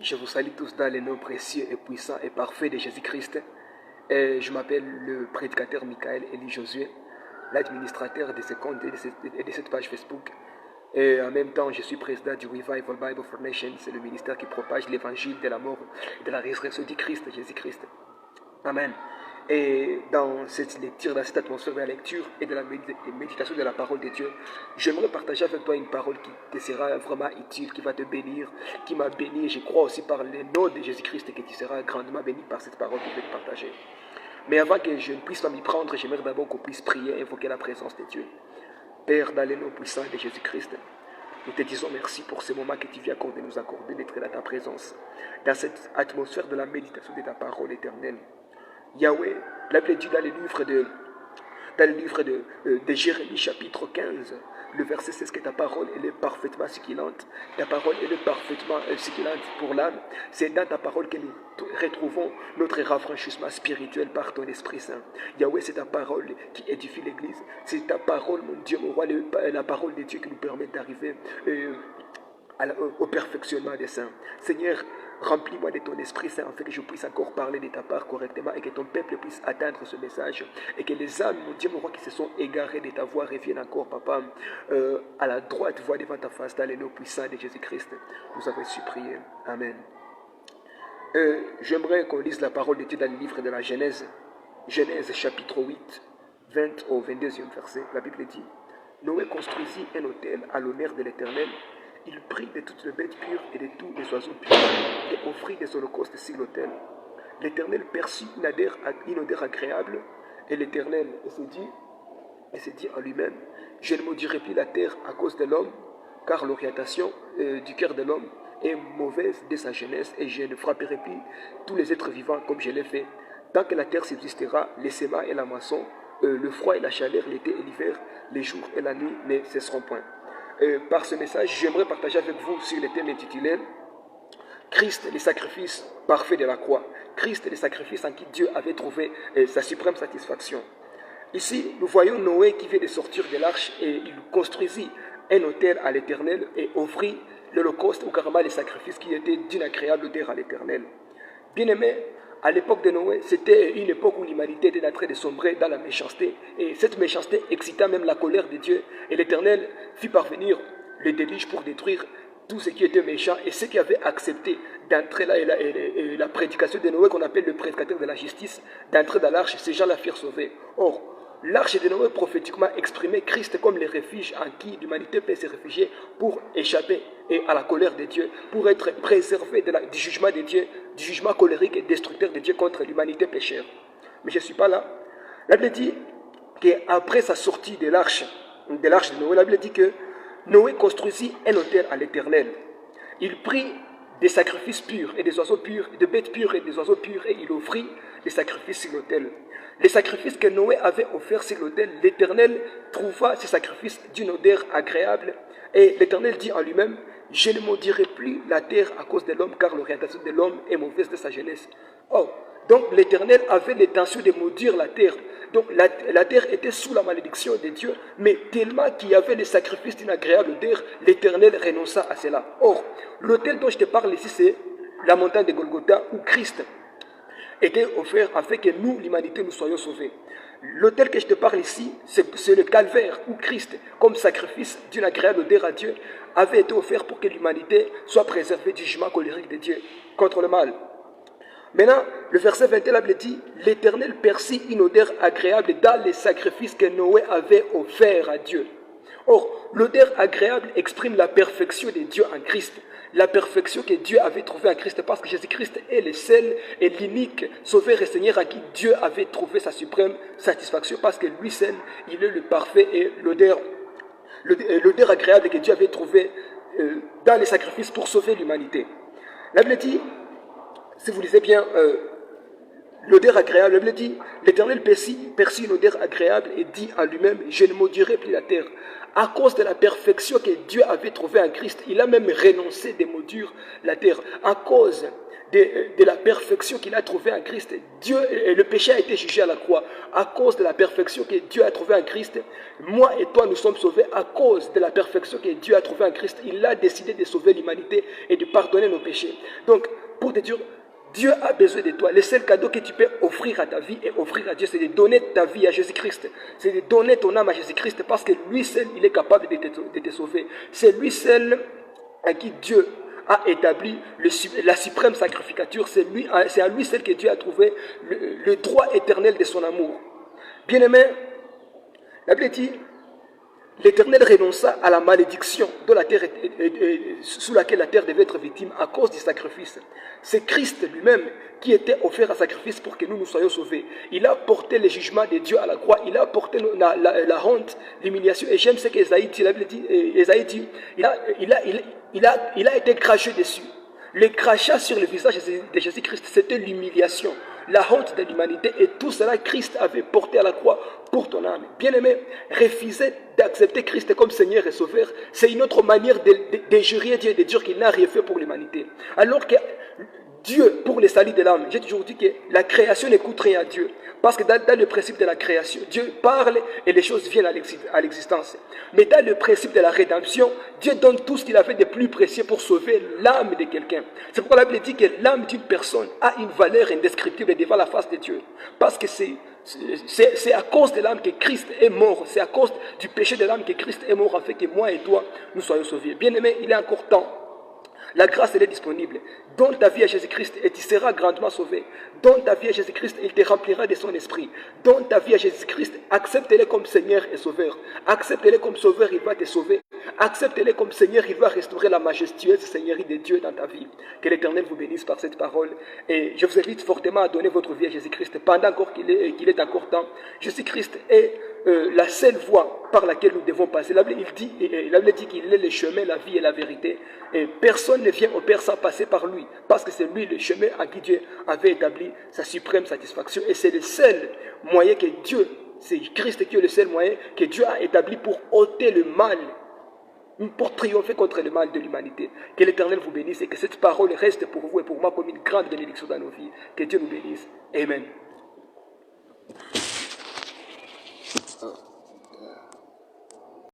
Je vous salue tous dans les noms précieux et puissants et parfaits de Jésus-Christ. Et je m'appelle le prédicateur Michael Eli Josué, l'administrateur de ce compte et de cette page Facebook. Et en même temps, je suis président du Revival Bible for Nations. C'est le ministère qui propage l'évangile de la mort et de la résurrection du Christ, Jésus-Christ. Amen. Et dans cette lecture, dans cette atmosphère de la lecture et de la méditation de la parole de Dieu, j'aimerais partager avec toi une parole qui te sera vraiment utile, qui va te bénir, qui m'a béni. Et je crois aussi par le nom de Jésus-Christ que tu seras grandement béni par cette parole que je vais te partager. Mais avant que je ne puisse pas m'y prendre, j'aimerais d'abord qu'on puisse prier, invoquer la présence de Dieu. Père, dans le nom puissant de Jésus-Christ, nous te disons merci pour ce moment que tu viens de nous accorder, d'être dans ta présence, dans cette atmosphère de la méditation de ta parole éternelle. Yahweh, la Bible dit dans le livre de Jérémie chapitre 15, le verset 16, que ta parole elle est parfaitement succulente, ta parole elle est parfaitement succulente pour l'âme. C'est dans ta parole que nous retrouvons notre rafraîchissement spirituel par ton Esprit Saint. Yahweh, c'est ta parole qui édifie l'Église, c'est ta parole, mon Dieu, mon roi, la parole de Dieu qui nous permet d'arriver au perfectionnement des saints. Seigneur, remplis-moi de ton Esprit Saint afin que je puisse encore parler de ta part correctement et que ton peuple puisse atteindre ce message et que les âmes, mon Dieu, mon roi, qui se sont égarées de ta voix reviennent encore, papa, à la droite voix devant ta face dans les noms puissants de Jésus-Christ. Nous avons su prier. Amen. J'aimerais qu'on lise la parole de Dieu dans le livre de la Genèse. Genèse chapitre 8, 20 au 22e verset. La Bible dit: Noé construisit un autel à l'honneur de l'Éternel. Il prit de toutes les bêtes pures et de tous les oiseaux purs et offrit des holocaustes sur l'autel. L'Éternel perçut une odeur agréable et l'Éternel se dit en lui-même: Je ne maudirai plus la terre à cause de l'homme, car l'orientation du cœur de l'homme est mauvaise dès sa jeunesse, et je ne frapperai plus tous les êtres vivants comme je l'ai fait. Tant que la terre subsistera, les semas et la moisson, le froid et la chaleur, l'été et l'hiver, les jours et la nuit ne cesseront point. Par ce message, j'aimerais partager avec vous sur le thème intitulé Christ, le sacrifice parfait de la croix. Christ, le sacrifice en qui Dieu avait trouvé sa suprême satisfaction. Ici, nous voyons Noé qui vient de sortir de l'arche et il construisit un autel à l'Éternel et offrit l'holocauste ou carrément les sacrifices qui étaient d'une agréable odeur à l'Éternel. Bien-aimé, à l'époque de Noé, c'était une époque où l'humanité était en train de sombrer dans la méchanceté. Et cette méchanceté excita même la colère de Dieu. Et l'Éternel fit parvenir le déluge pour détruire tout ce qui était méchant. Et ceux qui avaient accepté d'entrer là, et la prédication de Noé, qu'on appelle le prédicateur de la justice, d'entrer dans l'arche, ces gens la firent sauver. Or, l'arche de Noé prophétiquement exprimait Christ comme le refuge en qui l'humanité peut se réfugier pour échapper à la colère de Dieu, pour être préservé du jugement de Dieu, du jugement colérique et destructeur de Dieu contre l'humanité péchère. Mais je ne suis pas là. La Bible dit qu'après sa sortie de l'arche de Noé, la Bible dit que Noé construisit un autel à l'Éternel. Il prit des sacrifices purs et des oiseaux purs, des bêtes pures et des oiseaux purs, et il offrit des sacrifices sur l'autel. Les sacrifices que Noé avait offerts sur l'autel, l'Éternel trouva ces sacrifices d'une odeur agréable, et l'Éternel dit en lui-même: Je ne maudirai plus la terre à cause de l'homme, car l'orientation de l'homme est mauvaise de sa jeunesse. Oh, donc l'Éternel avait l'intention de maudire la terre. Donc la terre était sous la malédiction de Dieu, mais tellement qu'il y avait les sacrifices d'une agréable odeur, l'Éternel renonça à cela. Or, l'autel dont je te parle ici, c'est la montagne de Golgotha, où Christ était offert afin que nous, l'humanité, nous soyons sauvés. L'autel que je te parle ici, c'est le calvaire où Christ, comme sacrifice d'une agréable odeur à Dieu, avait été offert pour que l'humanité soit préservée du jugement colérique de Dieu contre le mal. Maintenant, le verset 21, la Bible dit: L'Éternel perçut une odeur agréable dans les sacrifices que Noé avait offerts à Dieu. Or, l'odeur agréable exprime la perfection de Dieu en Christ. La perfection que Dieu avait trouvée en Christ, parce que Jésus-Christ est le seul et l'unique sauveur et Seigneur à qui Dieu avait trouvé sa suprême satisfaction, parce que lui seul, il est le parfait et l'odeur agréable que Dieu avait trouvée dans les sacrifices pour sauver l'humanité. La Bible dit, si vous lisez bien l'odeur agréable. La Bible dit, l'Éternel perçut une odeur agréable et dit en lui-même, je ne maudirai plus la terre. À cause de la perfection que Dieu avait trouvée en Christ, il a même renoncé de maudire la terre. À cause de la perfection qu'il a trouvée en Christ, le péché a été jugé à la croix. À cause de la perfection que Dieu a trouvée en Christ, moi et toi nous sommes sauvés. À cause de la perfection que Dieu a trouvée en Christ, il a décidé de sauver l'humanité et de pardonner nos péchés. Donc, pour te dire, Dieu a besoin de toi. Le seul cadeau que tu peux offrir à ta vie et offrir à Dieu, c'est de donner ta vie à Jésus-Christ. C'est de donner ton âme à Jésus-Christ parce que lui seul, il est capable de te sauver. C'est lui seul à qui Dieu a établi la suprême sacrificature. C'est à lui seul que Dieu a trouvé le droit éternel de son amour. Bien-aimé, la Bible dit, l'Éternel renonça à la malédiction dont la terre sous laquelle la terre devait être victime à cause du sacrifice. C'est Christ lui-même qui était offert à sacrifice pour que nous soyons sauvés. Il a porté le jugement de Dieu à la croix. Il a porté la honte, l'humiliation. Et j'aime ce qu'Ésaïe dit. La Bible dit, il a été craché dessus. Le crachat sur le visage de Jésus-Christ, c'était l'humiliation, la honte de l'humanité. Et tout cela, Christ avait porté à la croix pour ton âme. Bien-aimé, refuser d'accepter Christ comme Seigneur et Sauveur, c'est une autre manière de jurer Dieu et de dire qu'il n'a rien fait pour l'humanité. Alors que Dieu, pour le salut de l'âme, j'ai toujours dit que la création n'écoute rien à Dieu. Parce que dans le principe de la création, Dieu parle et les choses viennent à l'existence. Mais dans le principe de la rédemption, Dieu donne tout ce qu'il avait de plus précieux pour sauver l'âme de quelqu'un. C'est pourquoi la Bible dit que l'âme d'une personne a une valeur indescriptible devant la face de Dieu. Parce que c'est à cause de l'âme que Christ est mort. C'est à cause du péché de l'âme que Christ est mort afin que moi et toi, nous soyons sauvés. Bien-aimé, il est encore temps. La grâce, elle est disponible. Donne ta vie à Jésus-Christ et tu seras grandement sauvé. Donne ta vie à Jésus-Christ, il te remplira de son esprit. Donne ta vie à Jésus-Christ, accepte-le comme Seigneur et Sauveur. Accepte-le comme Sauveur, il va te sauver. Accepte-le comme Seigneur, il va restaurer la majestueuse Seigneurie de Dieu dans ta vie. Que l'Éternel vous bénisse par cette parole. Et je vous invite fortement à donner votre vie à Jésus-Christ pendant encore qu'il est encore temps. Jésus-Christ est la seule voie par laquelle nous devons passer. La Bible dit qu'il est le chemin, la vie et la vérité. Et personne ne vient au Père sans passer par lui. Parce que c'est lui le chemin à qui Dieu avait établi sa suprême satisfaction. Et c'est le seul moyen que Dieu, c'est Christ qui est le seul moyen que Dieu a établi pour ôter le mal, pour triompher contre le mal de l'humanité. Que l'Éternel vous bénisse et que cette parole reste pour vous et pour moi comme une grande bénédiction dans nos vies. Que Dieu nous bénisse. Amen.